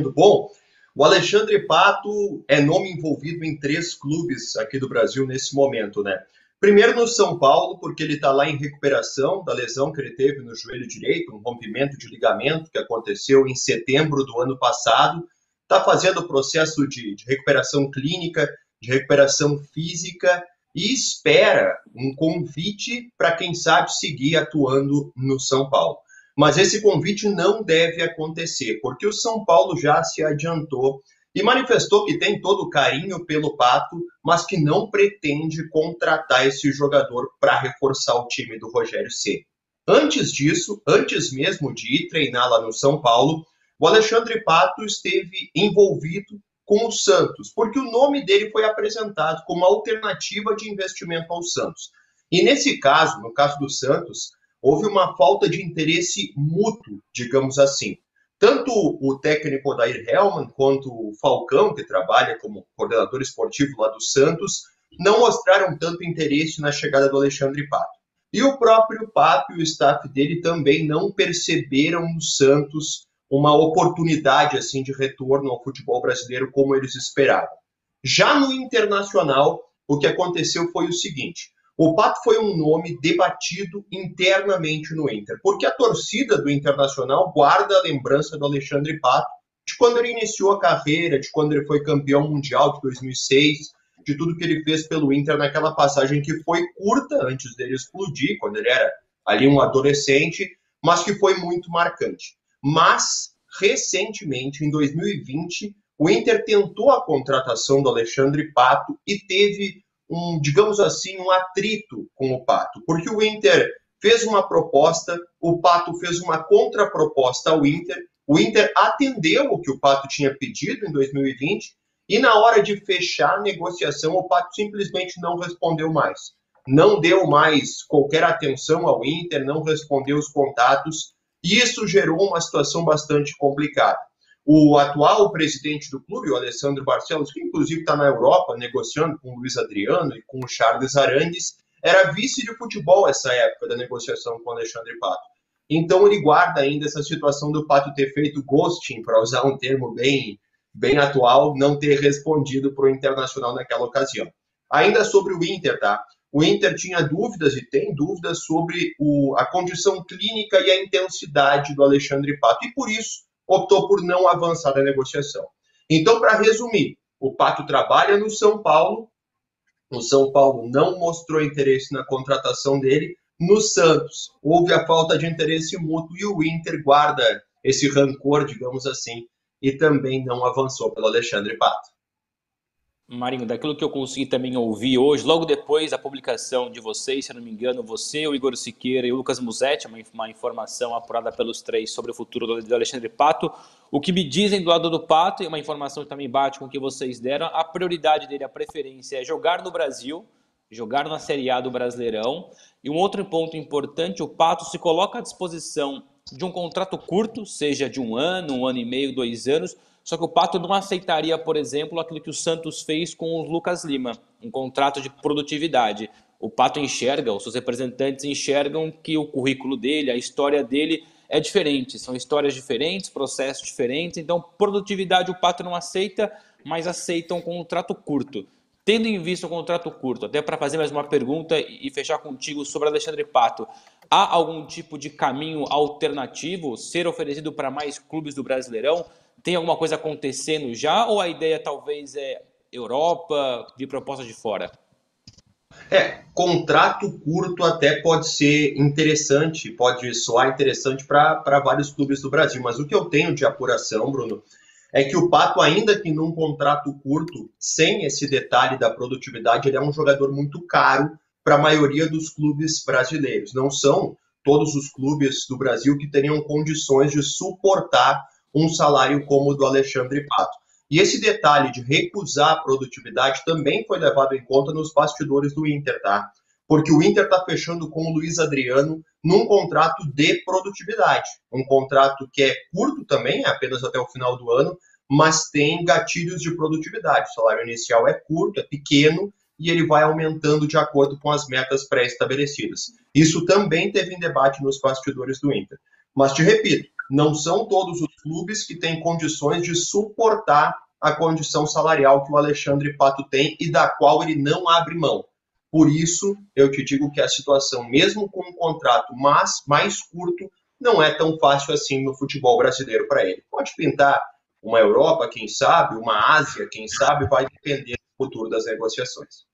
Bom, o Alexandre Pato é nome envolvido em 3 clubes aqui do Brasil nesse momento, né? Primeiro no São Paulo, porque ele está lá em recuperação da lesão que ele teve no joelho direito, um rompimento de ligamento que aconteceu em setembro do ano passado. Está fazendo o processo de recuperação clínica, de recuperação física e espera um convite para, quem sabe, seguir atuando no São Paulo. Mas esse convite não deve acontecer, porque o São Paulo já se adiantou e manifestou que tem todo o carinho pelo Pato, mas que não pretende contratar esse jogador para reforçar o time do Rogério Ceni. Antes disso, antes mesmo de ir treinar lá no São Paulo, o Alexandre Pato esteve envolvido com o Santos, porque o nome dele foi apresentado como alternativa de investimento ao Santos. E nesse caso, no caso do Santos, houve uma falta de interesse mútuo, digamos assim. Tanto o técnico Odair Hellmann quanto o Falcão, que trabalha como coordenador esportivo lá do Santos, não mostraram tanto interesse na chegada do Alexandre Pato. E o próprio Pato e o staff dele também não perceberam no Santos uma oportunidade assim de retorno ao futebol brasileiro como eles esperavam. Já no Internacional, o que aconteceu foi o seguinte: o Pato foi um nome debatido internamente no Inter, porque a torcida do Internacional guarda a lembrança do Alexandre Pato de quando ele iniciou a carreira, de quando ele foi campeão mundial de 2006, de tudo que ele fez pelo Inter naquela passagem que foi curta antes dele explodir, quando ele era ali um adolescente, mas que foi muito marcante. Mas, recentemente, em 2020, o Inter tentou a contratação do Alexandre Pato e teve digamos assim, um atrito com o Pato, porque o Inter fez uma proposta, o Pato fez uma contraproposta ao Inter, o Inter atendeu o que o Pato tinha pedido em 2020 e na hora de fechar a negociação o Pato simplesmente não respondeu mais. Não deu mais qualquer atenção ao Inter, não respondeu os contatos e isso gerou uma situação bastante complicada. O atual presidente do clube, o Alessandro Barcelos, que inclusive está na Europa negociando com o Luiz Adriano e com o Charles Arangues, era vice de futebol essa época da negociação com o Alexandre Pato. Então ele guarda ainda essa situação do Pato ter feito ghosting, para usar um termo bem atual, não ter respondido para o Internacional naquela ocasião. Ainda sobre o Inter, tá? O Inter tinha dúvidas e tem dúvidas sobre a condição clínica e a intensidade do Alexandre Pato, e por isso optou por não avançar na negociação. Então, para resumir, o Pato trabalha no São Paulo, o São Paulo não mostrou interesse na contratação dele, no Santos houve a falta de interesse mútuo e o Inter guarda esse rancor, digamos assim, e também não avançou pelo Alexandre Pato. Marinho, daquilo que eu consegui também ouvir hoje, logo depois da publicação de vocês, se eu não me engano, você, o Igor Siqueira e o Lucas Musetti, uma informação apurada pelos 3 sobre o futuro do Alexandre Pato. O que me dizem do lado do Pato, e uma informação que também bate com o que vocês deram, a prioridade dele, a preferência é jogar no Brasil, jogar na Série A do Brasileirão. E um outro ponto importante, o Pato se coloca à disposição de um contrato curto, seja de 1 ano, 1 ano e meio, 2 anos, só que o Pato não aceitaria, por exemplo, aquilo que o Santos fez com o Lucas Lima, um contrato de produtividade. O Pato enxerga, os seus representantes enxergam que o currículo dele, a história dele é diferente. São histórias diferentes, processos diferentes. Então, produtividade o Pato não aceita, mas aceita um contrato curto. Tendo em vista o contrato curto, até para fazer mais uma pergunta e fechar contigo sobre Alexandre Pato, há algum tipo de caminho alternativo ser oferecido para mais clubes do Brasileirão? Tem alguma coisa acontecendo já ou a ideia talvez é Europa, de proposta de fora? Contrato curto até pode ser interessante, pode soar interessante para vários clubes do Brasil, mas o que eu tenho de apuração, Bruno, é que o Pato, ainda que num contrato curto, sem esse detalhe da produtividade, ele é um jogador muito caro para a maioria dos clubes brasileiros. Não são todos os clubes do Brasil que teriam condições de suportar um salário como o do Alexandre Pato. E esse detalhe de recusar a produtividade também foi levado em conta nos bastidores do Inter, tá? Porque o Inter está fechando com o Luiz Adriano num contrato de produtividade. Um contrato que é curto também, apenas até o final do ano, mas tem gatilhos de produtividade. O salário inicial é curto, é pequeno, e ele vai aumentando de acordo com as metas pré-estabelecidas. Isso também teve em debate nos bastidores do Inter. Mas te repito, não são todos os clubes que têm condições de suportar a condição salarial que o Alexandre Pato tem e da qual ele não abre mão. Por isso, eu te digo que a situação, mesmo com um contrato mais curto, não é tão fácil assim no futebol brasileiro para ele. Pode pintar uma Europa, quem sabe, uma Ásia, quem sabe, vai depender do futuro das negociações.